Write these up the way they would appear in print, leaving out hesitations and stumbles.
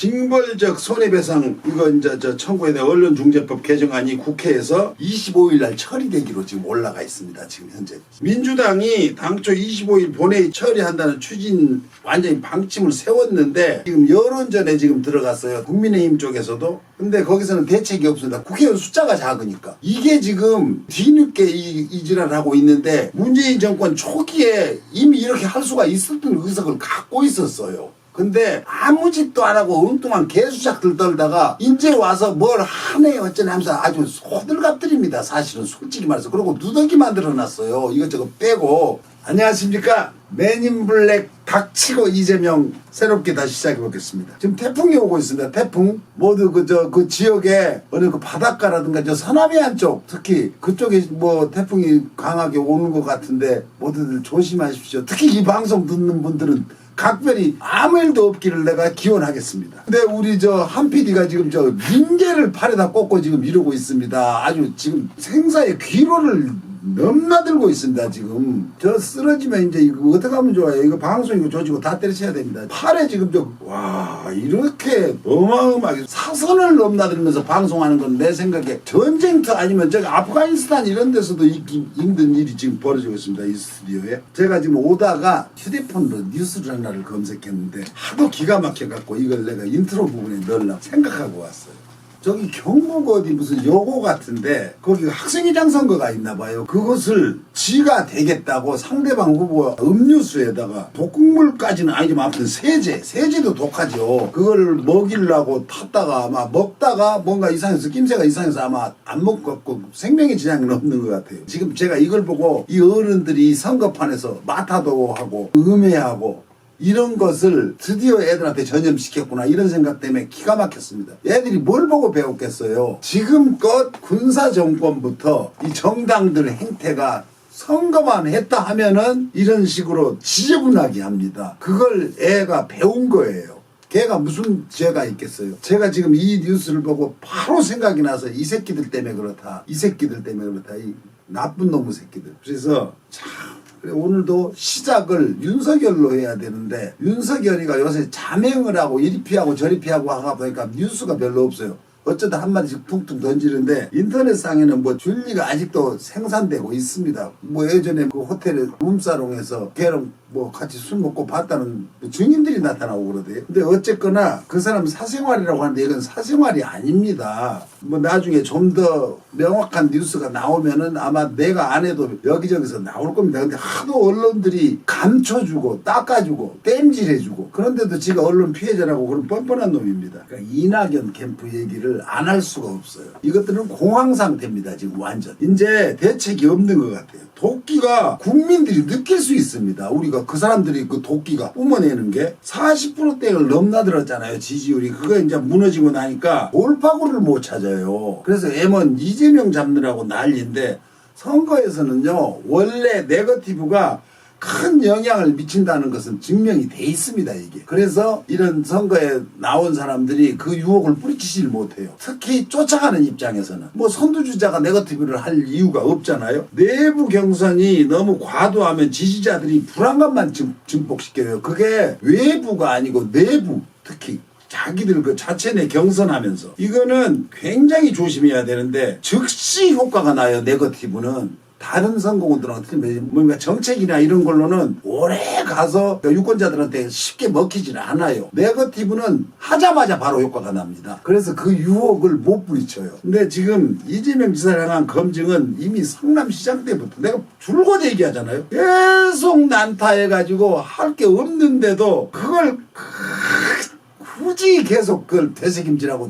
징벌적 손해배상 이거 이제 청구에 대한 언론중재법 개정안이 국회에서 25일 날 처리되기로 지금 올라가 있습니다. 지금 현재 민주당이 당초 25일 본회의 처리한다는 추진 완전히 방침을 세웠는데 지금 여론전에 지금 들어갔어요. 국민의힘 쪽에서도. 근데 거기서는 대책이 없습니다. 국회의원 숫자가 작으니까. 이게 지금 뒤늦게 이 지랄을 하고 있는데 문재인 정권 초기에 이미 이렇게 할 수가 있었던 의석을 갖고 있었어요. 근데 아무 짓도 안 하고 엉뚱한 개수작들 떨다가 이제 와서 뭘 하네 어쩌네 하면서 아주 호들갑들입니다. 사실은 솔직히 말해서. 그리고 누더기 만들어놨어요. 이것저것 빼고. 안녕하십니까. 맨인블랙 닥치고 이재명 새롭게 다시 시작해보겠습니다. 지금 태풍이 오고 있습니다. 태풍. 모두 그 지역에 어느 그 바닷가라든가 저 서남해안 쪽 특히 그쪽에 뭐 태풍이 강하게 오는 것 같은데 모두들 조심하십시오. 특히 이 방송 듣는 분들은 각별히 아무 일도 없기를 내가 기원하겠습니다. 근데 우리 한 PD가 지금 민계를 팔에다 꽂고 지금 이러고 있습니다. 아주 지금 생사의 귀로를 넘나들고 있습니다. 지금 저 쓰러지면 이제 이거 어떻게 하면 좋아요? 이거 방송 이거 조지고 다 때려쳐야 됩니다. 팔에 지금 와 이렇게 어마어마하게 사선을 넘나들면서 방송하는 건 내 생각에 전쟁터 아니면 아프가니스탄 이런 데서도 있기 힘든 일이 지금 벌어지고 있습니다. 이 스튜디오에. 제가 지금 오다가 휴대폰으로 뉴스를 하나를 검색했는데 하도 기가 막혀갖고 이걸 내가 인트로 부분에 넣으려고 생각하고 왔어요. 저기 경북 어디 무슨 여고 같은데 거기 학생회장 선거가 있나봐요. 그것을 지가 되겠다고 상대방 후보 음료수에다가 독극물까지는 아니지만 아무튼 세제도 독하죠. 그걸 먹이려고 탔다가 아마 먹다가 뭔가 이상해서 낌새가 이상해서 아마 안 먹고 생명의 지장은 없는 것 같아요. 지금 제가 이걸 보고 이 어른들이 선거판에서 마타도 하고 음해하고 이런 것을 드디어 애들한테 전염시켰구나 이런 생각 때문에 기가 막혔습니다. 애들이 뭘 보고 배웠겠어요. 지금껏 군사정권부터 이 정당들 행태가 선거만 했다 하면은 이런 식으로 지저분하게 합니다. 그걸 애가 배운 거예요. 걔가 무슨 죄가 있겠어요. 제가 지금 이 뉴스를 보고 바로 생각이 나서 이 새끼들 때문에 그렇다. 이 새끼들 때문에 그렇다. 이 나쁜 놈의 새끼들. 그래서 참 오늘도 시작을 윤석열로 해야 되는데 윤석열이가 요새 자명을 하고 이리 피하고 저리 피하고 하다 보니까 뉴스가 별로 없어요. 어쩌다 한마디씩 퉁퉁 던지는데 인터넷상에는 뭐 줄리가 아직도 생산되고 있습니다. 뭐 예전에 그 호텔에 룸사롱에서 걔랑 뭐 같이 술 먹고 봤다는 증인들이 나타나고 그러대요. 근데 어쨌거나 그 사람 사생활이라고 하는데 이건 사생활이 아닙니다. 뭐 나중에 좀 더 명확한 뉴스가 나오면은 아마 내가 안 해도 여기저기서 나올 겁니다. 근데 하도 언론들이 감춰주고 닦아주고 땜질해주고 그런데도 지가 언론 피해자라고 그런 뻔뻔한 놈입니다. 그러니까 이낙연 캠프 얘기를 안 할 수가 없어요. 이것들은 공황 상태입니다. 지금 완전. 이제 대책이 없는 것 같아요. 도끼가 국민들이 느낄 수 있습니다. 우리가 그 사람들이 그 도끼가 뿜어내는 게 40%대를 넘나들었잖아요. 지지율이. 그거 이제 무너지고 나니까 돌파구를 못 찾아요. 그래서 M1 이재명 잡느라고 난리인데 선거에서는요. 원래 네거티브가 큰 영향을 미친다는 것은 증명이 돼 있습니다. 이게. 그래서 이런 선거에 나온 사람들이 그 유혹을 뿌리치질 못해요. 특히 쫓아가는 입장에서는 뭐 선두주자가 네거티브를 할 이유가 없잖아요. 내부 경선이 너무 과도하면 지지자들이 불안감만 증폭시켜요. 그게 외부가 아니고 내부 특히 자기들 그 자체 내 경선하면서 이거는 굉장히 조심해야 되는데 즉시 효과가 나요. 네거티브는. 다른 선거운동랑 틀리면 뭔가 정책이나 이런 걸로는 오래 가서 유권자들한테 쉽게 먹히질 않아요. 네거티브는 하자마자 바로 효과가 납니다. 그래서 그 유혹을 못 부리쳐요. 근데 지금 이재명 지사를 향한 검증은 이미 성남시장 때부터 내가 줄곧 얘기하잖아요. 계속 난타해가지고 할 게 없는데도 그걸 굳이 계속 그걸 되새김질하고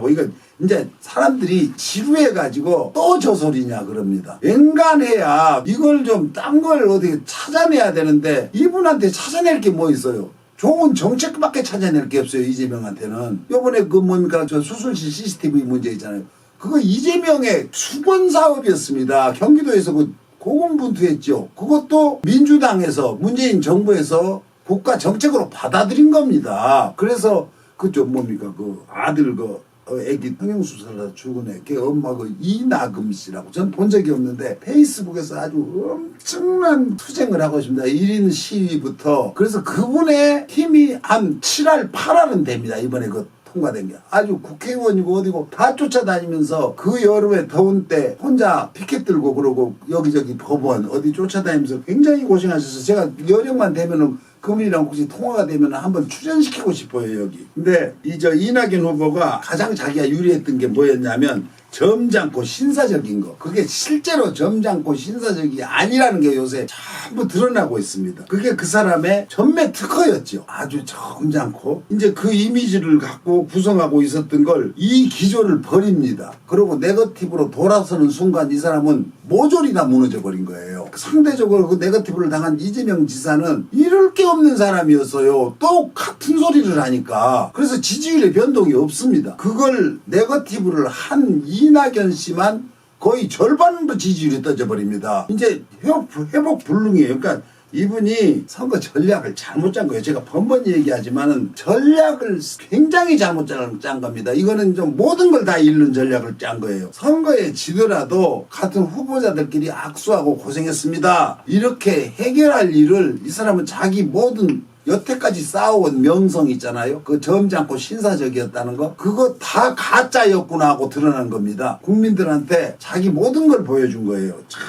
이건 이제 사람들이 지루해가지고 또 저 소리냐 그럽니다. 앵간해야 이걸 좀 딴 걸 어디 찾아내야 되는데 이분한테 찾아낼 게 뭐 있어요. 좋은 정책밖에 찾아낼 게 없어요. 이재명한테는. 요번에 그 뭡니까 저 수술실 CCTV 문제 있잖아요. 그거 이재명의 수건 사업이었습니다. 경기도에서 그 고군분투했죠. 그것도 민주당에서 문재인 정부에서 국가 정책으로 받아들인 겁니다. 그래서 그쪽 뭡니까 그 아들 그 애기 성형수술하다 죽은 걔 엄마가 이나금 씨라고 전 본 적이 없는데 페이스북에서 아주 엄청난 투쟁을 하고 있습니다. 1인 시위부터. 그래서 그분의 힘이 한 7할 8할은 됩니다. 이번에 그 통과된 게 아주 국회의원이고 어디고 다 쫓아다니면서 그 여름에 더운 때 혼자 피켓 들고 그러고 여기저기 법원 어디 쫓아다니면서 굉장히 고생하셔서 제가 여력만 되면은 그분이랑 혹시 통화가 되면 한번 출연시키고 싶어요 여기. 근데 이낙연 후보가 가장 자기가 유리했던 게 뭐였냐면 점잖고 신사적인 거. 그게 실제로 점잖고 신사적이 아니라는 게 요새 전부 드러나고 있습니다. 그게 그 사람의 전매 특허였죠. 아주 점잖고 이제 그 이미지를 갖고 구성하고 있었던 걸 이 기조를 버립니다. 그리고 네거티브로 돌아서는 순간 이 사람은 모조리 다 무너져 버린 거예요. 상대적으로 그 네거티브를 당한 이재명 지사는 이럴 게 없는 사람이었어요. 또 같은 소리를 하니까. 그래서 지지율의 변동이 없습니다. 그걸 네거티브를 한 이낙연 씨만 거의 절반도 지지율이 떨어져버립니다. 이제 회복 불능이에요. 그러니까 이분이 선거 전략을 잘못 짠 거예요. 제가 번번이 얘기하지만은 전략을 굉장히 잘못 짠 겁니다. 이거는 좀 모든 걸 다 잃는 전략을 짠 거예요. 선거에 지더라도 같은 후보자들끼리 악수하고 고생했습니다. 이렇게 해결할 일을 이 사람은 자기 모든 여태까지 쌓아온 명성 있잖아요. 그 점잖고 신사적이었다는 거. 그거 다 가짜였구나 하고 드러난 겁니다. 국민들한테 자기 모든 걸 보여준 거예요. 참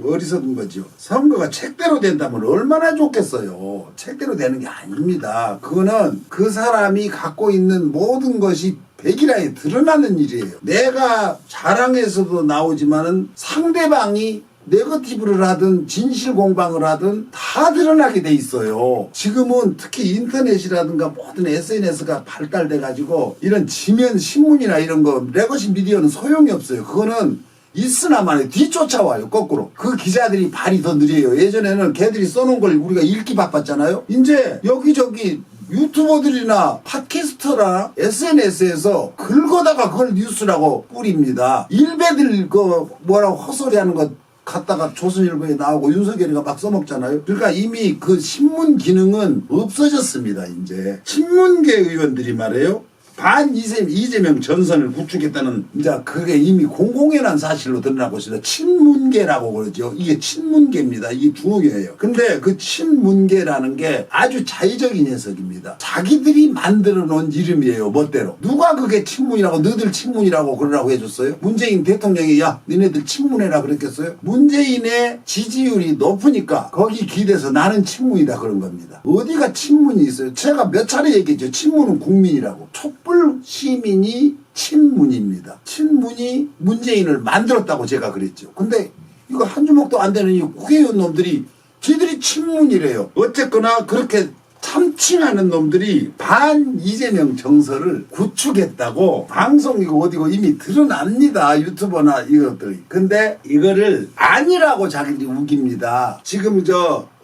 어리석은 거죠. 선거가 책대로 된다면 얼마나 좋겠어요. 책대로 되는 게 아닙니다. 그거는 그 사람이 갖고 있는 모든 것이 백일하에 드러나는 일이에요. 내가 자랑에서도 나오지만은 상대방이 네거티브를 하든 진실 공방을 하든 다 드러나게 돼 있어요. 지금은 특히 인터넷이라든가 모든 SNS가 발달돼 가지고 이런 지면 신문이나 이런 거 레거시 미디어는 소용이 없어요. 그거는 있으나마나 뒤쫓아와요. 거꾸로. 그 기자들이 발이 더 느려요. 예전에는 걔들이 써놓은 걸 우리가 읽기 바빴잖아요. 이제 여기저기 유튜버들이나 팟캐스터나 SNS에서 긁어다가 그걸 뉴스라고 뿌립니다. 일베들 그 뭐라고 헛소리하는 것 갔다가 조선일보에 나오고 윤석열이가 막 써먹잖아요. 그러니까 이미 그 신문 기능은 없어졌습니다. 이제 친문계 의원들이 말해요. 반 이재명 전선을 구축했다는 이제 그게 이미 공공연한 사실로 드러나고 있습니다. 친문계라고 그러죠. 이게 친문계입니다. 이게 중요해요. 근데 그 친문계라는 게 아주 자의적인 해석입니다. 자기들이 만들어 놓은 이름이에요. 멋대로. 누가 그게 친문이라고 너희들 친문이라고 그러라고 해줬어요? 문재인 대통령이 야 니네들 친문해라 그랬겠어요? 문재인의 지지율이 높으니까 거기 기대서 나는 친문이다 그런 겁니다. 어디가 친문이 있어요? 제가 몇 차례 얘기했죠. 친문은 국민이라고. 촛불 시민이 친문입니다. 친문이 문재인을 만들었다고 제가 그랬죠. 근데 이거 한 주먹도 안 되는 이 국회의원 놈들이 지들이 친문이래요. 어쨌거나 그렇게 참칭하는 놈들이 반 이재명 정서를 구축했다고 방송이고 어디고 이미 드러납니다. 유튜버나 이것들이. 근데 이거를 아니라고 자기들이 우깁니다. 지금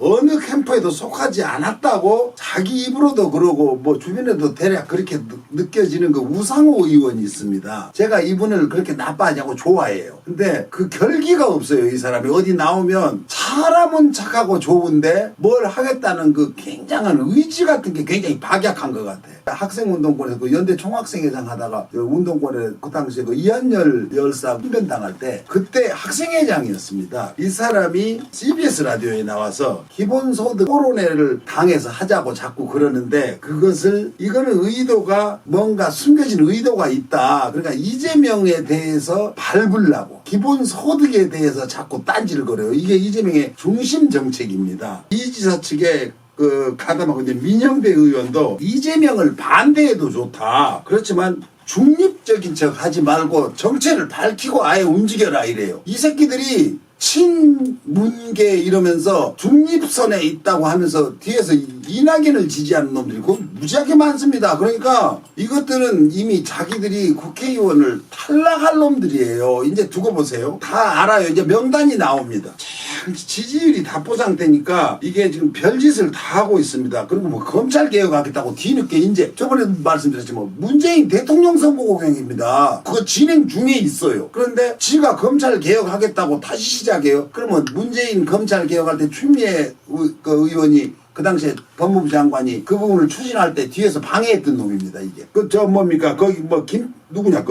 어느 캠프에도 속하지 않았다고 자기 입으로도 그러고 뭐 주변에도 대략 그렇게 느껴지는 그 우상호 의원이 있습니다. 제가 이분을 그렇게 나빠하냐고 좋아해요. 근데 그 결기가 없어요. 이 사람이 어디 나오면 사람은 착하고 좋은데 뭘 하겠다는 그 굉장한 의지 같은 게 굉장히 박약한 것 같아. 학생운동권에서 그 연대 총학생회장 하다가 운동권에 그 당시에 그 이한열 열사 훈변당할 때 그때 학생회장이었습니다. 이 사람이 CBS 라디오에 나와서 기본소득 토론회를 당해서 하자고 자꾸 그러는데 이거는 의도가 뭔가 숨겨진 의도가 있다. 그러니까 이재명에 대해서 밟으려고 기본소득에 대해서 자꾸 딴지를 걸어요. 이게 이재명의 중심 정책입니다. 이 지사 측에 가담하고 있는 민영배 의원도 이재명을 반대해도 좋다. 그렇지만 중립적인 척 하지 말고 정체를 밝히고 아예 움직여라 이래요. 이 새끼들이 친문계 이러면서 중립선에 있다고 하면서 뒤에서 이낙연을 지지하는 놈들이 그거 무지하게 많습니다. 그러니까 이것들은 이미 자기들이 국회의원을 탈락할 놈들이에요. 이제 두고 보세요. 다 알아요. 이제 명단이 나옵니다. 지지율이 다 보상되니까 이게 지금 별짓을 다 하고 있습니다. 그리고 뭐 검찰 개혁하겠다고 뒤늦게 이제 저번에 말씀드렸지만 문재인 대통령 선거공약입니다. 그거 진행 중에 있어요. 그런데 지가 검찰 개혁하겠다고 다시 시작해요. 그러면 문재인 검찰 개혁할 때 추미애 의원이 그 당시에 법무부 장관이 그 부분을 추진할 때 뒤에서 방해했던 놈입니다. 이게 그 저 뭡니까 거기 뭐 김 누구냐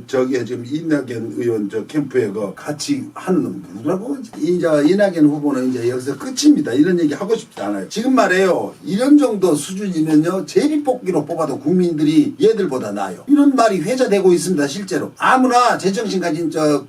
저기 지금 이낙연 의원 저 캠프에 그 같이 하는 놈 누구라고 이제 이낙연 후보는 이제 여기서 끝입니다. 이런 얘기 하고 싶지 않아요. 지금 말해요. 이런 정도 수준이면요 제비뽑기로 뽑아도 국민들이 얘들보다 나아요. 이런 말이 회자되고 있습니다. 실제로 아무나 제정신 가진 저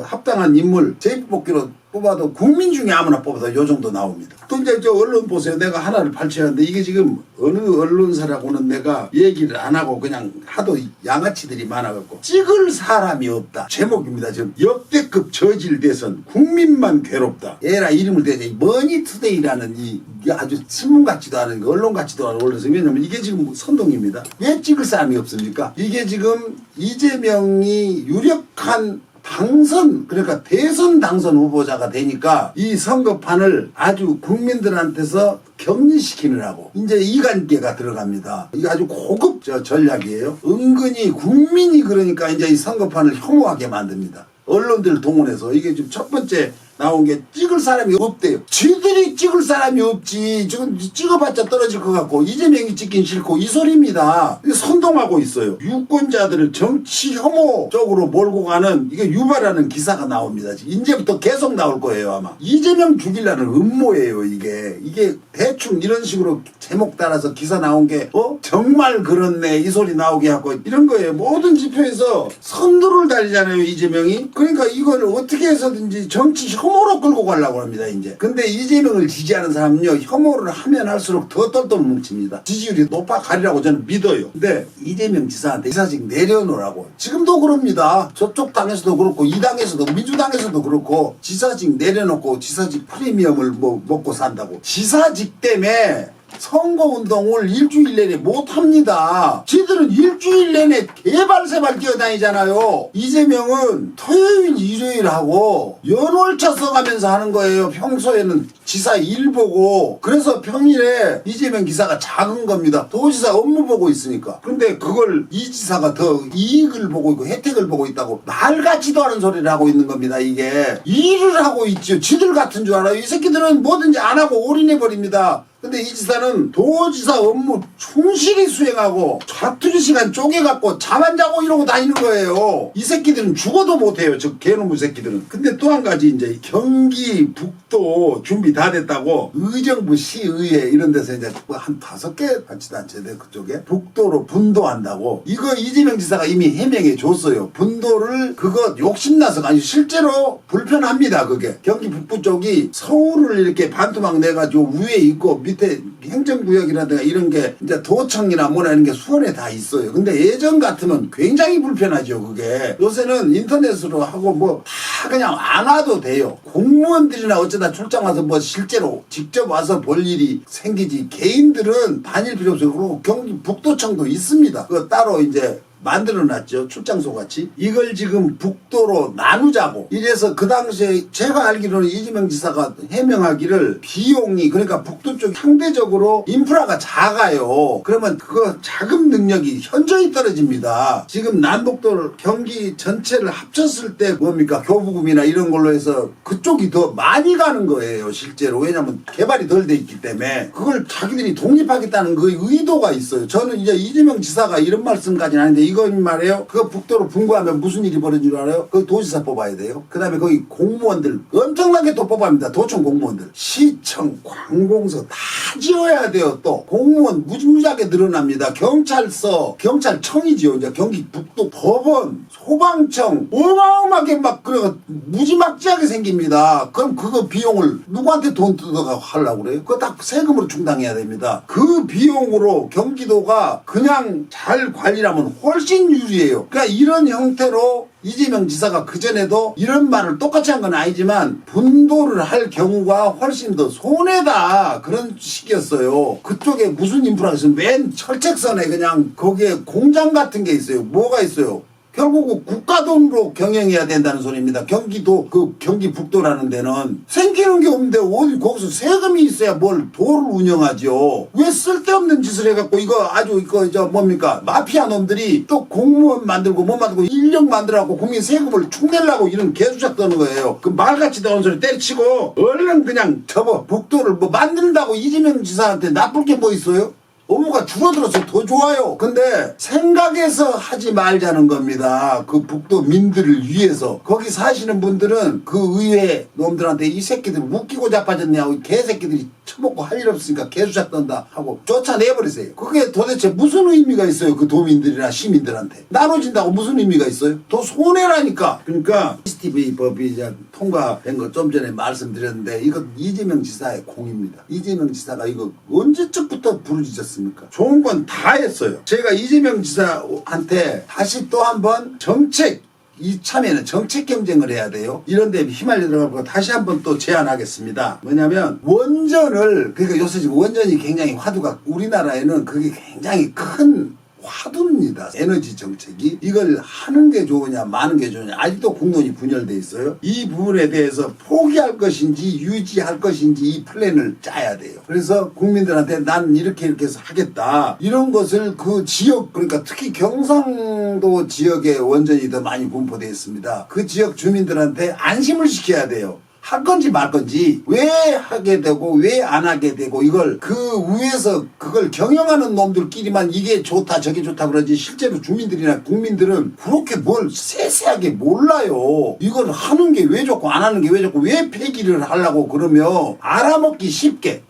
합당한 인물 제비뽑기로 뽑아도 국민 중에 아무나 뽑아도 요 정도 나옵니다. 또 이제 저 언론 보세요. 내가 하나를 발췌하는데 이게 지금 어느 언론사라고는 내가 얘기를 안 하고 그냥 하도 양아치들이 많아갖고 찍을 사람이 없다. 제목입니다. 지금 역대급 저질 대선 국민만 괴롭다. 에라 이름을 대자 머니투데이라는 이게 아주 신문 같지도 않은 언론 같지도 않은 언론사. 왜냐면 이게 지금 선동입니다. 왜 찍을 사람이 없습니까? 이게 지금 이재명이 유력한 당선 그러니까 대선 당선 후보자가 되니까 이 선거판을 아주 국민들한테서 격리시키느라고 이제 이간계가 들어갑니다. 이게 아주 고급 전략이에요. 은근히 국민이 그러니까 이제 이 선거판을 혐오하게 만듭니다. 언론들 동원해서 이게 지금 첫 번째 나온 게 찍을 사람이 없대요. 쥐들이 찍을 사람이 없지. 지금 찍어봤자 떨어질 것 같고 이재명이 찍긴 싫고 이 소리입니다. 선동하고 있어요. 유권자들을 정치 혐오 쪽으로 몰고 가는 이게 유발하는 기사가 나옵니다. 이제부터 계속 나올 거예요 아마. 이재명 죽이려는 음모예요 이게 대충 이런 식으로 제목 따라서 기사 나온 게 정말 그렇네 이 소리 나오게 하고 이런 거예요. 모든 지표에서 선두를 달리잖아요 이재명이. 그러니까 이걸 어떻게 해서든지 정치 혐오로 끌고 가려고 합니다 이제. 근데 이재명을 지지하는 사람은요 혐오를 하면 할수록 더 똘똘 뭉칩니다. 지지율이 높아 가리라고 저는 믿어요. 근데 이재명 지사한테 지사직 내려놓으라고 지금도 그럽니다. 저쪽 당에서도 그렇고 이 당에서도 민주당에서도 그렇고 지사직 내려놓고 지사직 프리미엄을 뭐 먹고 산다고. 지사직 때문에 선거운동을 일주일 내내 못합니다. 지들은 일주일 내내 개발세발 뛰어다니잖아요. 이재명은 토요일 일요일 하고 연월차 써가면서 하는 거예요. 평소에는 지사 일 보고. 그래서 평일에 이재명 기사가 작은 겁니다. 도지사 업무 보고 있으니까. 근데 그걸 이 지사가 더 이익을 보고 있고 혜택을 보고 있다고 말 같지도 않은 소리를 하고 있는 겁니다. 이게 일을 하고 있죠. 지들 같은 줄 알아요. 이 새끼들은 뭐든지 안 하고 올인해버립니다. 근데 이 지사는 도지사 업무 충실히 수행하고 자투리 시간 쪼개갖고 잠 안 자고 이러고 다니는 거예요. 이 새끼들은 죽어도 못해요. 저 개놈의 새끼들은. 근데 또 한 가지 이제 경기 북도 준비 다 됐다고 의정부 시의회 이런 데서 이제 한 5개 단체대 그쪽에 북도로 분도한다고. 이거 이재명 지사가 이미 해명해 줬어요. 분도를 그거 욕심나서 아니 실제로 불편합니다. 그게 경기 북부 쪽이 서울을 이렇게 반토막 내가지고 위에 있고 밑에 행정구역이라든가 이런 게 이제 도청이나 뭐나 이런 게 수원에 다 있어요. 근데 예전 같으면 굉장히 불편하죠. 그게 요새는 인터넷으로 하고 뭐 다 그냥 안 와도 돼요. 공무원들이나 어쩌다 출장 와서 뭐 실제로 직접 와서 볼 일이 생기지 개인들은 다닐 필요 없어요. 그리고 경기 북도청도 있습니다. 그거 따로 이제 만들어놨죠. 출장소 같이. 이걸 지금 북도로 나누자고. 이래서 그 당시에 제가 알기로는 이재명 지사가 해명하기를 비용이 그러니까 북도 쪽 상대적으로 인프라가 작아요. 그러면 그거 자금 능력이 현저히 떨어집니다. 지금 남북도 경기 전체를 합쳤을 때 뭡니까 교부금이나 이런 걸로 해서 그쪽이 더 많이 가는 거예요. 실제로. 왜냐면 개발이 덜 돼 있기 때문에 그걸 자기들이 독립하겠다는 그 의도가 있어요. 저는 이제 이재명 지사가 이런 말씀까지는 아닌데 이건 말이에요. 그거 북도로 분구하면 무슨 일이 벌어진 줄 알아요? 거기 도지사 뽑아야 돼요. 그 다음에 거기 공무원들 엄청나게 또 뽑아합니다. 도청 공무원들. 시청, 관공서 다 지어야 돼요. 또 공무원 무지무지하게 늘어납니다. 경찰서, 경찰청이지요. 이제 경기 북도 법원, 소방청 어마어마하게 막 그래 무지막지하게 생깁니다. 그럼 그거 비용을 누구한테 돈 뜯어가 하려고 그래요? 그거 다 세금으로 충당해야 됩니다. 그 비용으로 경기도가 그냥 잘 관리하면 훨씬 유리해요. 그러니까 이런 형태로 이재명 지사가 그전에도 이런 말을 똑같이 한 건 아니지만 분도를 할 경우가 훨씬 더 손해다 그런 식이었어요. 그쪽에 무슨 인프라가 있으면 맨 철책선에 그냥 거기에 공장 같은 게 있어요. 뭐가 있어요? 결국 국가 돈으로 경영해야 된다는 소리입니다. 경기도 경기 북도라는 데는 생기는 게 없는데 어디 거기서 세금이 있어야 뭘 도를 운영하죠. 왜 쓸데없는 짓을 해갖고 이거 아주 뭡니까 마피아 놈들이 또 공무원 만들고 뭐 만들고 인력 만들어갖고 국민 세금을 축내려고 이런 개수작 떠는 거예요. 그 말같이 나온 소리 때려치고 얼른 그냥 접어. 북도를 뭐 만든다고 이재명 지사한테 나쁠 게 뭐 있어요? 업무가 줄어들어서 더 좋아요. 근데 생각해서 하지 말자는 겁니다. 그 북도 민들을 위해서. 거기 사시는 분들은 그 의회 놈들한테 이 새끼들 웃기고 자빠졌냐고 개새끼들이 처먹고 할 일 없으니까 개수작 떤다 하고 쫓아내버리세요. 그게 도대체 무슨 의미가 있어요? 그 도민들이나 시민들한테. 나눠진다고 무슨 의미가 있어요? 더 손해라니까. 그러니까 CCTV 법이 이제 통과된 거 좀 전에 말씀드렸는데 이거 이재명 지사의 공입니다. 이재명 지사가 이거 언제쯤부터 부르짖었습니까? 좋은 건 다 했어요. 제가 이재명 지사한테 다시 또 한번 정책 이참에는 정책 경쟁을 해야 돼요. 이런 데 휘말려 들어가고 다시 한번 또 제안하겠습니다. 뭐냐면 원전을 그러니까 요새 지금 원전이 굉장히 화두가 우리나라에는 그게 굉장히 큰 화두입니다. 에너지 정책이 이걸 하는 게 좋으냐 마는 게 좋으냐 아직도 국론이 분열돼 있어요. 이 부분에 대해서 포기할 것인지 유지할 것인지 이 플랜을 짜야 돼요. 그래서 국민들한테 난 이렇게 해서 하겠다 이런 것을 그 지역 그러니까 특히 경상도 지역에 원전이 더 많이 분포되어 있습니다. 그 지역 주민들한테 안심을 시켜야 돼요. 할 건지 말 건지 왜 하게 되고 왜 안 하게 되고 이걸 그 위에서 그걸 경영하는 놈들끼리만 이게 좋다 저게 좋다 그러지 실제로 주민들이나 국민들은 그렇게 뭘 세세하게 몰라요. 이걸 하는 게 왜 좋고 안 하는 게 왜 좋고 왜 폐기를 하려고 그러면 알아먹기 쉽게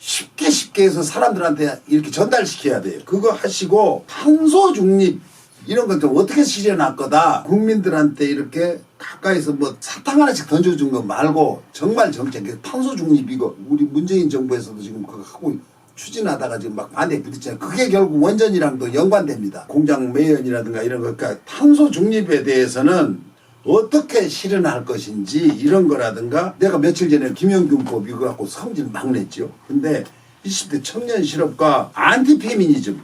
해서 사람들한테 이렇게 전달시켜야 돼요. 그거 하시고 탄소 중립 이런 건 좀 어떻게 실현할 거다. 국민들한테 이렇게 가까이서 뭐 사탕 하나씩 던져준 거 말고 정말 정책, 탄소 중립 이거 우리 문재인 정부에서도 지금 그거 하고 추진하다가 지금 막 반대에 부딪혀요. 그게 결국 원전이랑도 연관됩니다. 공장 매연이라든가 이런 거. 그러니까 탄소 중립에 대해서는 어떻게 실현할 것인지 이런 거라든가 내가 며칠 전에 김영균법 이거 갖고 성질 막 냈죠. 근데 20대 청년 실업과 안티페미니즘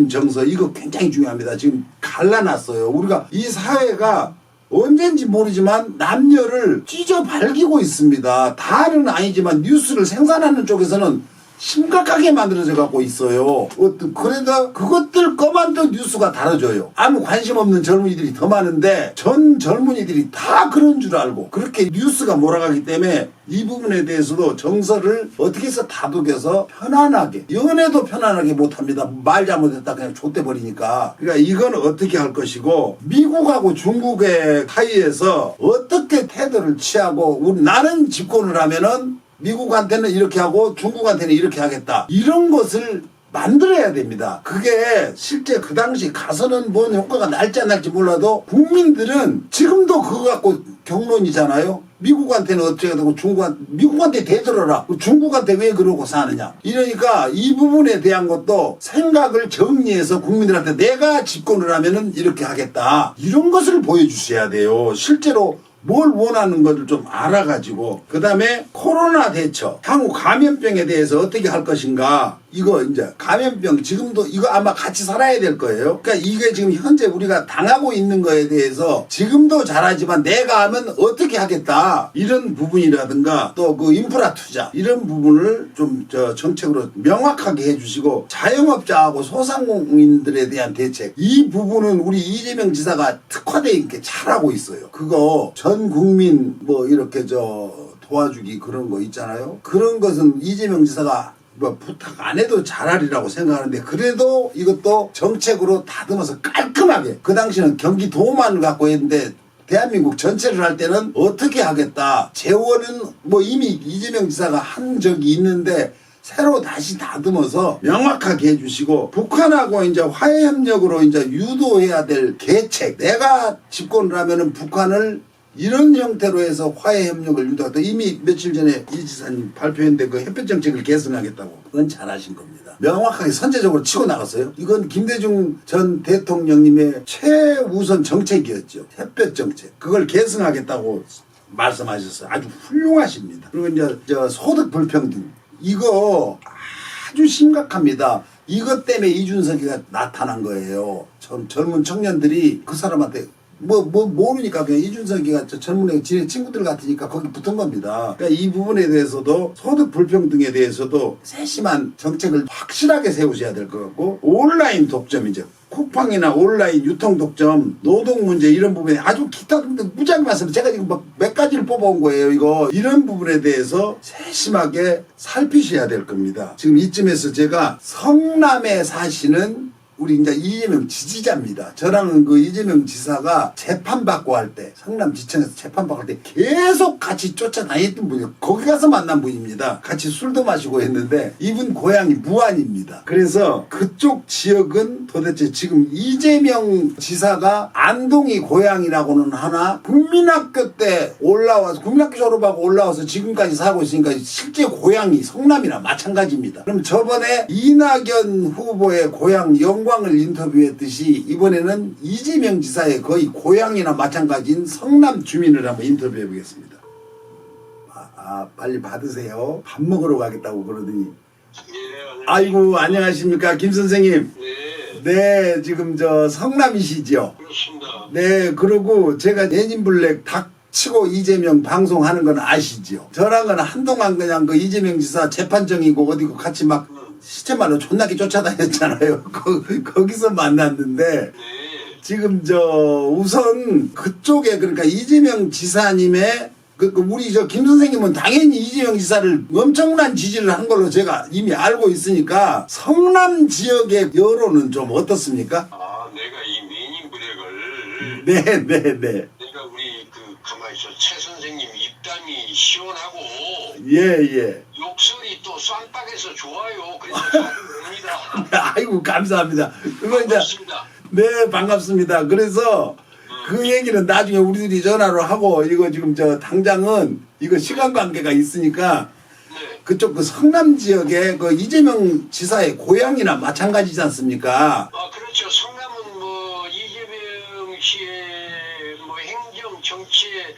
정서 이거 굉장히 중요합니다. 지금 갈라놨어요. 우리가 이 사회가 언젠지 모르지만 남녀를 찢어 발기고 있습니다. 다는 아니지만 뉴스를 생산하는 쪽에서는 심각하게 만들어져 갖고 있어요. 그래도 그것들 것만 또 뉴스가 다뤄줘요. 아무 관심 없는 젊은이들이 더 많은데 전 젊은이들이 다 그런 줄 알고 그렇게 뉴스가 몰아가기 때문에 이 부분에 대해서도 정서를 어떻게 해서 다독여서 편안하게 연애도 편안하게 못합니다. 말 잘못했다 그냥 좆대버리니까. 그러니까 이건 어떻게 할 것이고 미국하고 중국의 사이에서 어떻게 태도를 취하고 나는 집권을 하면은 미국한테는 이렇게 하고 중국한테는 이렇게 하겠다. 이런 것을 만들어야 됩니다. 그게 실제 그 당시 가서는 뭔 효과가 날지 안 날지 몰라도 국민들은 지금도 그거 갖고 경론이잖아요. 미국한테는 어떻게 되고 미국한테 대들어라. 중국한테 왜 그러고 사느냐. 이러니까 이 부분에 대한 것도 생각을 정리해서 국민들한테 내가 집권을 하면은 이렇게 하겠다. 이런 것을 보여주셔야 돼요. 실제로 뭘 원하는 것을 좀 알아가지고 그 다음에 코로나 대처 향후 감염병에 대해서 어떻게 할 것인가 이거 이제 감염병 지금도 이거 아마 같이 살아야 될 거예요. 그러니까 이게 지금 현재 우리가 당하고 있는 거에 대해서 지금도 잘하지만 내가 하면 어떻게 하겠다 이런 부분이라든가 또 그 인프라 투자 이런 부분을 좀 정책으로 명확하게 해주시고 자영업자하고 소상공인들에 대한 대책 이 부분은 우리 이재명 지사가 특화되어 있게 잘하고 있어요. 그거 전 국민 뭐 이렇게 도와주기 그런 거 있잖아요. 그런 것은 이재명 지사가 뭐 부탁 안 해도 잘하리라고 생각하는데 그래도 이것도 정책으로 다듬어서 깔끔하게 그 당시는 경기도만 갖고 했는데 대한민국 전체를 할 때는 어떻게 하겠다. 재원은 뭐 이미 이재명 지사가 한 적이 있는데 새로 다시 다듬어서 명확하게 해주시고 북한하고 이제 화해협력으로 이제 유도해야 될 계책 내가 집권을 하면은 북한을 이런 형태로 해서 화해협력을 유도하다 이미 며칠 전에 이 지사님 발표했는데 그 햇볕정책을 개선하겠다고 그건 잘하신 겁니다. 명확하게 선제적으로 치고 나갔어요. 이건 김대중 전 대통령님의 최우선 정책이었죠. 햇볕정책 그걸 개선하겠다고 말씀하셨어요. 아주 훌륭하십니다. 그리고 이제 소득 불평등 이거 아주 심각합니다. 이것 때문에 이준석이가 나타난 거예요. 젊은 청년들이 그 사람한테 모르니까 그냥 이준석이가 젊은 애 지네 친구들 같으니까 거기 붙은 겁니다. 그러니까 이 부분에 대해서도 소득 불평등에 대해서도 세심한 정책을 확실하게 세우셔야 될 것 같고, 온라인 독점이죠. 쿠팡이나 온라인 유통 독점, 노동 문제 이런 부분에 아주 기타 등등 무지하게 많습니다. 제가 지금 몇 가지를 뽑아온 거예요. 이런 부분에 대해서 세심하게 살피셔야 될 겁니다. 지금 이쯤에서 제가 성남에 사시는 우리 이제 이재명 지지자입니다. 저랑은 그 이재명 지사가 재판받고 할 때, 성남지청에서 재판받고 할 때 계속 같이 쫓아다녔던 분이에요. 거기 가서 만난 분입니다. 같이 술도 마시고 했는데 이분 고향이 무안입니다. 그래서 그쪽 지역은 도대체 지금 이재명 지사가 안동이 고향이라고는 하나, 국민학교 때 올라와서 국민학교 졸업하고 올라와서 지금까지 살고 있으니까 실제 고향이 성남이나 마찬가지입니다. 그럼 저번에 이낙연 후보의 고향 영광을 인터뷰했듯이 이번에는 이재명 지사의 거의 고향이나 마찬가지인 성남 주민을 한번 인터뷰해 보겠습니다. 빨리 받으세요. 밥 먹으러 가겠다고 그러더니. 아이고, 안녕하십니까 김 선생님. 네, 지금 저 성남이시죠? 그렇습니다. 네, 그리고 제가 내님블랙 닥치고 이재명 방송하는 건 아시죠? 저랑은 한동안 그냥 그 이재명 지사 재판정이고 어디고 같이 막 시체말로 존나게 쫓아다녔잖아요. 거기서 만났는데 지금 우선 그쪽에 그러니까 이재명 지사님의 우리 김 선생님은 당연히 이재명 지사를 엄청난 지지를 한 걸로 제가 이미 알고 있으니까 성남 지역의 여론은 좀 어떻습니까? 내가 이 메인인 네. 브렉을 내가 우리 가만히 있어 최 선생님 입담이 시원하고 예. 욕설이 또 쌈박에서 좋아요. 그래서 잘 봅니다. 아이고, 감사합니다. 그거 이제 반갑습니다. 네, 반갑습니다. 그래서 그 얘기는 나중에 우리들이 전화로 하고, 이거 지금 당장은 이거 시간 관계가 있으니까 네. 그쪽 그 성남 지역에 그 이재명 지사의 고향이나 마찬가지지 않습니까? 그렇죠. 성남은 이재명 씨의 행정 정치에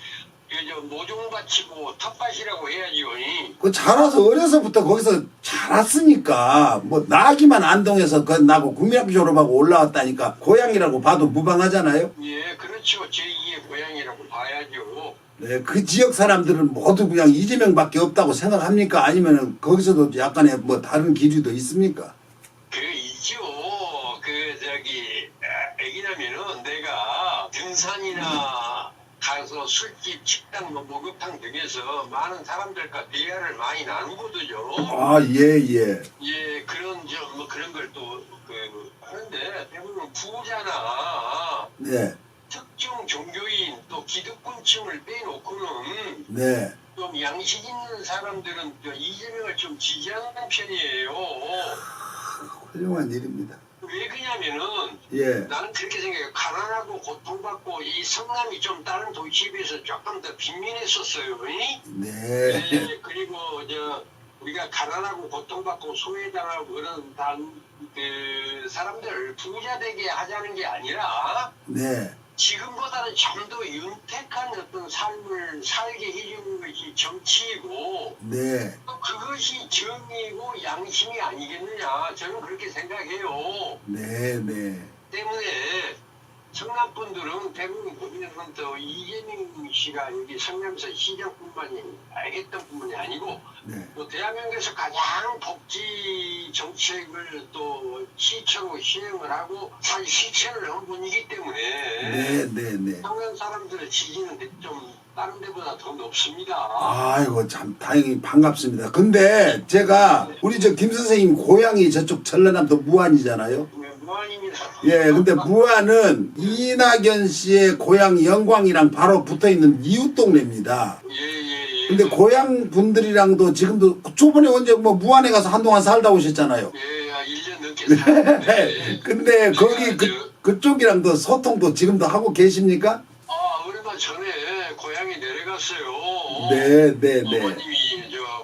모종밭이고 텃밭이라고 해야지요. 그 자라서 어려서부터 거기서 자랐으니까 나기만 안동에서 나고 국민학교 졸업하고 올라왔다니까 고향이라고 봐도 무방하잖아요. 예, 그렇죠. 제2의 고향이라고 봐야죠. 네, 그 지역 사람들은 모두 그냥 이재명밖에 없다고 생각합니까? 아니면 거기서도 약간의 다른 기류도 있습니까? 있죠. 애기라면은 내가 등산이나 가서 술집, 식당, 목욕탕 등에서 많은 사람들과 대화를 많이 나누거든요. 예. 예, 그런 걸 또 하는데 대부분 부자나 네. 특정 종교인 또 기득권층을 빼놓고는 네. 좀 양식 있는 사람들은 이재명을 좀 지지하는 편이에요. 훌륭한 일입니다. 왜 그러냐면은 예. 나는 그렇게 생각해요. 가난하고 고통받고 이 성남이 좀 다른 도시에 비해서 조금 더 빈민했었어요. 네. 그리고 우리가 가난하고 고통받고 소외당하고 그런 사람들을 부자 되게 하자는 게 아니라 네. 지금보다는 좀 더 윤택한 어떤 삶을 살게 해주는 것이 정치이고 네. 또 그것이 정의고 양심이 아니겠느냐 저는 그렇게 생각해요. 네. 때문에 성남 분들은 대부분 보면은 또 이재명 씨가 여기 성남서 시장뿐만이 알겠던 뿐만이 아니고 네. 또 대한민국에서 가장 복지 정책을 또 시처로 시행을 하고 사실 실천을 한 분이기 때문에 네. 성남 사람들의 지지는 좀 다른 데보다 더 높습니다. 아이고, 참 다행히 반갑습니다. 근데 제가 우리 김 선생님 고향이 저쪽 전라남도 무안이잖아요. 무안입니다. 예, 근데 무안은 이낙연 씨의 고향 영광이랑 바로 붙어있는 이웃 동네입니다. 예. 근데 고향 분들이랑도 지금도 저번에 언제 무안에 가서 한동안 살다 오셨잖아요. 예, 1년 넘게 살았는데. 근데 거기 그쪽이랑도 소통도 지금도 하고 계십니까? 얼마 전에 고향에 내려갔어요. 네. 어머님이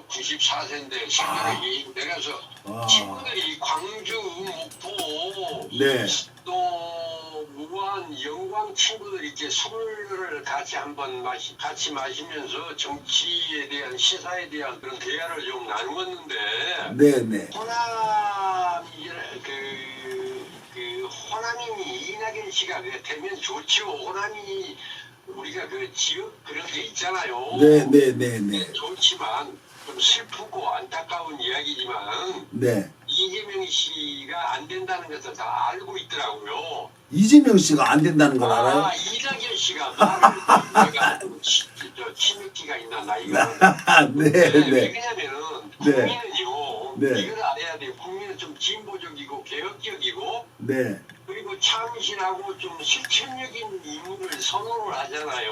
94세인데 새벽에 내려서 친구들이 광주, 목포, 네. 또 무한 영광 친구들 이렇게 술을 같이 한번 같이 마시면서 정치에 대한 시사에 대한 그런 대화를 좀 나누었는데 네. 호남이 호남이 이낙연 씨가 되면 좋죠. 호남이 우리가 그 지역 그런 게 있잖아요. 네네네네. 좋지만 좀 슬프고 안타까운 이야기지만 네. 이재명 씨가 안 된다는 것을 다 알고 있더라고요. 이재명 씨가 안 된다는 걸 알아요? 이낙연 씨가 말을 내가 좀 치맥기가 있나 나이가. 왜 네네. 그러냐면은 네. 국민은요. 네. 이걸 알아야 돼요. 국민은 좀 진보적이고 개혁적이고 네. 그리고 참신하고 좀 실천적인 인물을 선호를 하잖아요.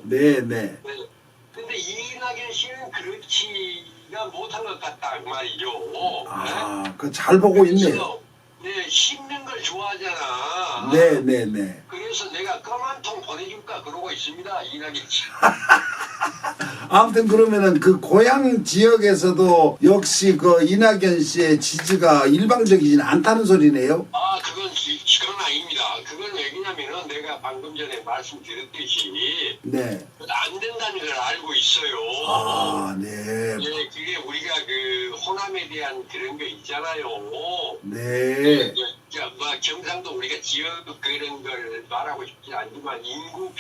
네네. 네. 근데 이낙연 씨는 그렇지가 못한 것 같다 그 말이죠. 아, 그 잘 보고 있네요. 그래서, 네, 씹는 걸 좋아하잖아. 네네네. 그래서 내가 껌 한 통 보내줄까 그러고 있습니다. 이낙연 씨. 아무튼 그러면은 그 고향 지역에서도 역시 그 이낙연 씨의 지지가 일방적이진 않다는 소리네요. 그건 아닙니다. 그건 왜냐면은 내가 방금 전에 말씀드렸듯이 네. 안 된다는 걸 알고 있어요. 아, 네. 네, 그게 우리가 그 호남에 대한 그런 거 있잖아요. 네. 뭐 경상도 우리가 지역 그런 걸 말하고 싶지 않지만 인구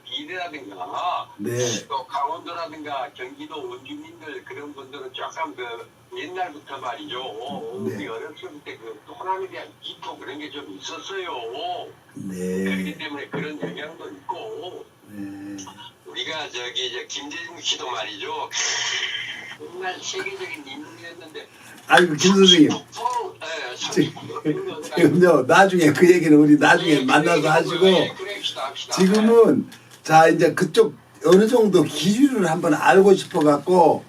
비례라든가 네. 또 강원도라든가 경기도 원주민들 그런 분들은 조금 그 옛날부터 말이죠. 네. 우리 어렸을 때 그 호남에 대한 기토 그런 게 좀 있었어요. 네. 그렇기 때문에 그런 영향도 있고 네. 우리가 김대중 씨도 말이죠. 정말 세계적인 인물이었는데. 아이고 김 선생님. 지금요 나중에 그 얘기는 우리 나중에 만나서 하시고 지금은 자 이제 그쪽 어느 정도 기준을 한번 알고 싶어 갖고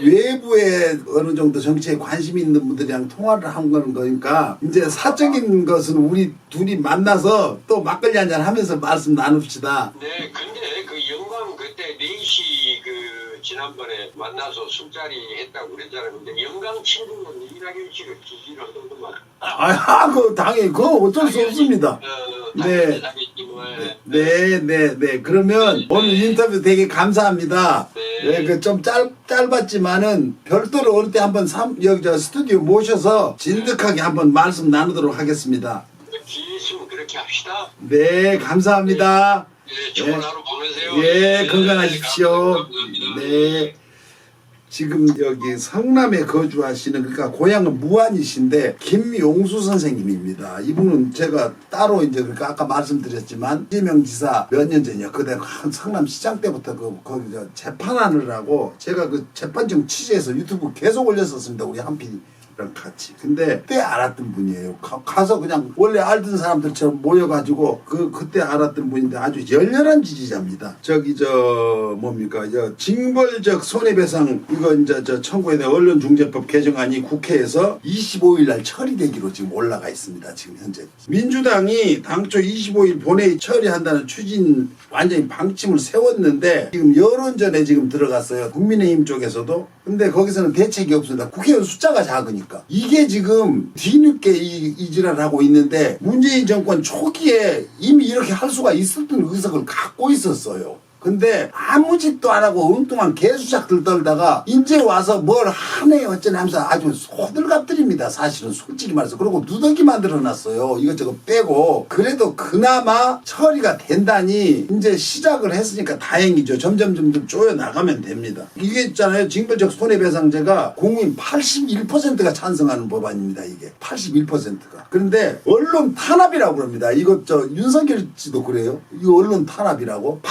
외부에 어느 정도 정치에 관심 있는 분들이랑 통화를 한 거니까 이제 사적인 것은 우리 둘이 만나서 또 막걸리 한잔 하면서 말씀 나눕시다. 네, 근데 그 영광 그때 4시 그 지난번에 만나서 술자리 했다고 그랬잖아요. 근데 영광 친구는 이낙연 씨를 지지를 하더구만. 그 당연히 그거 어쩔 수 없습니다. 네. 네. 그러면 오늘 인터뷰 되게 감사합니다. 네, 그 좀 짧았지만은 별도로 어느 때 한번 여기 저 스튜디오 모셔서 진득하게 한번 말씀 나누도록 하겠습니다. 기회 있으면 그렇게 합시다. 네, 감사합니다. 네, 좋은 하루 보내세요. 예, 건강하십시오. 감사합니다. 네. 지금 여기 성남에 거주하시는 그러니까 고향은 무안이신데 김용수 선생님입니다. 이분은 제가 따로 이제 그러니까 아까 말씀드렸지만 이재명 지사 몇 년 전이요. 그때 성남 시장 때부터 거기 재판하느라고 제가 그 재판정 취재해서 유튜브 계속 올렸었습니다. 우리 한 PD. 같이. 근데 그때 알았던 분이에요. 가서 그냥 원래 알던 사람들처럼 모여가지고 그때 알았던 분인데 아주 열렬한 지지자입니다. 뭡니까 징벌적 손해배상 이거 이제 청구에 대한 언론중재법 개정안이 국회에서 25일 날 처리되기로 지금 올라가 있습니다. 지금 현재 민주당이 당초 25일 본회의 처리한다는 추진 완전히 방침을 세웠는데 지금 여론전에 지금 들어갔어요. 국민의힘 쪽에서도. 근데 거기서는 대책이 없습니다. 국회의원 숫자가 작으니까. 이게 지금 뒤늦게 이 지랄을 하고 있는데 문재인 정권 초기에 이미 이렇게 할 수가 있었던 의석을 갖고 있었어요. 근데 아무 짓도 안 하고 엉뚱한 개수작들 떨다가 이제 와서 뭘 하네 어쩌네 하면서 아주 소들갑들입니다. 사실은 솔직히 말해서. 그리고 누더기 만들어놨어요. 이것저것 빼고. 그래도 그나마 처리가 된다니 이제 시작을 했으니까 다행이죠. 점점 쪼여나가면 됩니다. 이게 있잖아요. 징벌적 손해배상제가 국민 81%가 찬성하는 법안입니다. 이게 81%가. 그런데 언론 탄압이라고 그럽니다. 이거 윤석열 씨도 그래요. 이거 언론 탄압이라고.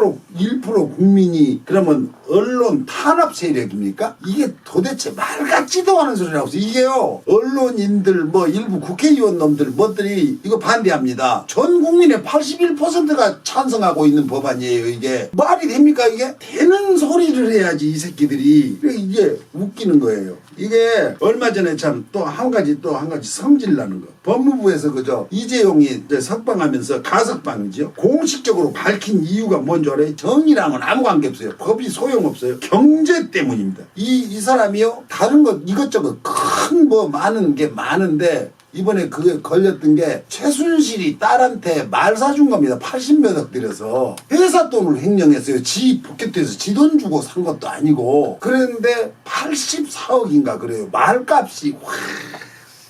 1% 국민이 그러면 언론 탄압 세력입니까? 이게 도대체 말 같지도 않은 소리라고 해서 이게요. 언론인들 일부 국회의원 놈들 뭐들이 이거 반대합니다. 전 국민의 81%가 찬성하고 있는 법안이에요. 이게 말이 됩니까? 이게 되는 소리를 해야지 이 새끼들이. 이게 웃기는 거예요. 이게 얼마 전에 참 또 한 가지 성질 나는 거. 법무부에서 이재용이 석방하면서 가석방이죠. 공식적으로 밝힌 이유가 뭔지 알아요? 정의랑은 아무 관계 없어요. 법이 소용없어요. 경제 때문입니다. 이 사람이요. 다른 것 이것저것 큰 많은 게 많은데 이번에 그게 걸렸던 게 최순실이 딸한테 말 사준 겁니다. 80몇 억 들여서 회사 돈을 횡령했어요. 지 포켓에서 지 돈 주고 산 것도 아니고. 그런데 84억인가 그래요. 말값이 확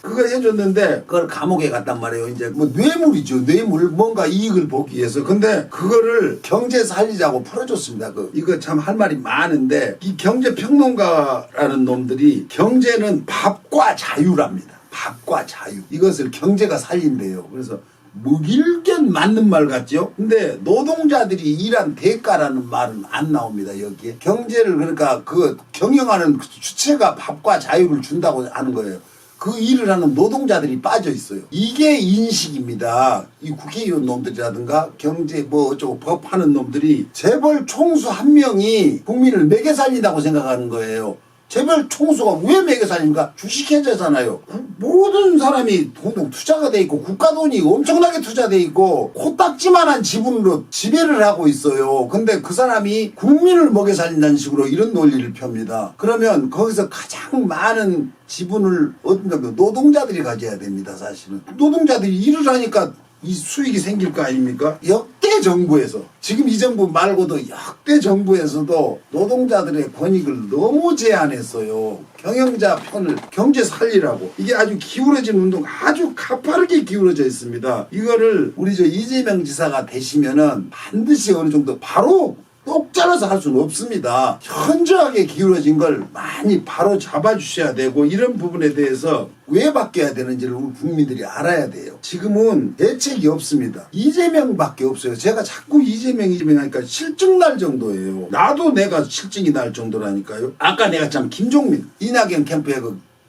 그거 해줬는데 그걸 감옥에 갔단 말이에요. 이제 뭐 뇌물이죠. 뇌물 뭔가 이익을 보기 위해서. 근데 그거를 경제 살리자고 풀어줬습니다. 이거 참 할 말이 많은데 이 경제 평론가라는 놈들이 경제는 밥과 자유랍니다. 밥과 자유. 이것을 경제가 살린대요. 그래서 무길견 맞는 말 같죠? 근데 노동자들이 일한 대가라는 말은 안 나옵니다, 여기에. 경제를 그러니까 그 경영하는 주체가 밥과 자유를 준다고 하는 거예요. 그 일을 하는 노동자들이 빠져 있어요. 이게 인식입니다. 이 국회의원 놈들이라든가 경제 뭐 어쩌고 법하는 놈들이 재벌 총수 한 명이 국민을 매개 살린다고 생각하는 거예요. 재벌 총수가 왜 매개 살립니까? 주식회사잖아요. 모든 사람이 공동 투자가 돼 있고 국가 돈이 엄청나게 투자돼 있고 코딱지만한 지분으로 지배를 하고 있어요. 근데 그 사람이 국민을 먹여 살린다는 식으로 이런 논리를 펴니다. 그러면 거기서 가장 많은 지분을 얻는 노동자들이 가져야 됩니다. 사실은 노동자들이 일을 하니까 이 수익이 생길 거 아닙니까? 역대 정부에서 지금 이 정부 말고도 역대 정부에서도 노동자들의 권익을 너무 제한했어요. 경영자 편을 경제 살리라고. 이게 아주 기울어진 운동 아주 가파르게 기울어져 있습니다. 이거를 우리 이재명 지사가 되시면은 반드시 어느 정도 바로 똑 잘라서 할 수는 없습니다. 현저하게 기울어진 걸 많이 바로 잡아주셔야 되고 이런 부분에 대해서 왜 바뀌어야 되는지를 우리 국민들이 알아야 돼요. 지금은 대책이 없습니다. 이재명밖에 없어요. 제가 자꾸 이재명 하니까 실증 날 정도예요. 나도 내가 실증이 날 정도라니까요. 아까 내가 참 김종민 이낙연 캠프에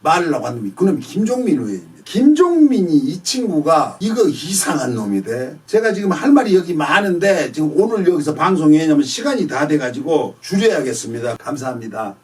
말하려고 한 놈이 그놈이 김종민 의원입니다. 김종민이 이 친구가 이거 이상한 놈이 돼. 제가 지금 할 말이 여기 많은데 지금 오늘 여기서 방송이 왜냐면 시간이 다 돼가지고 줄여야겠습니다. 감사합니다.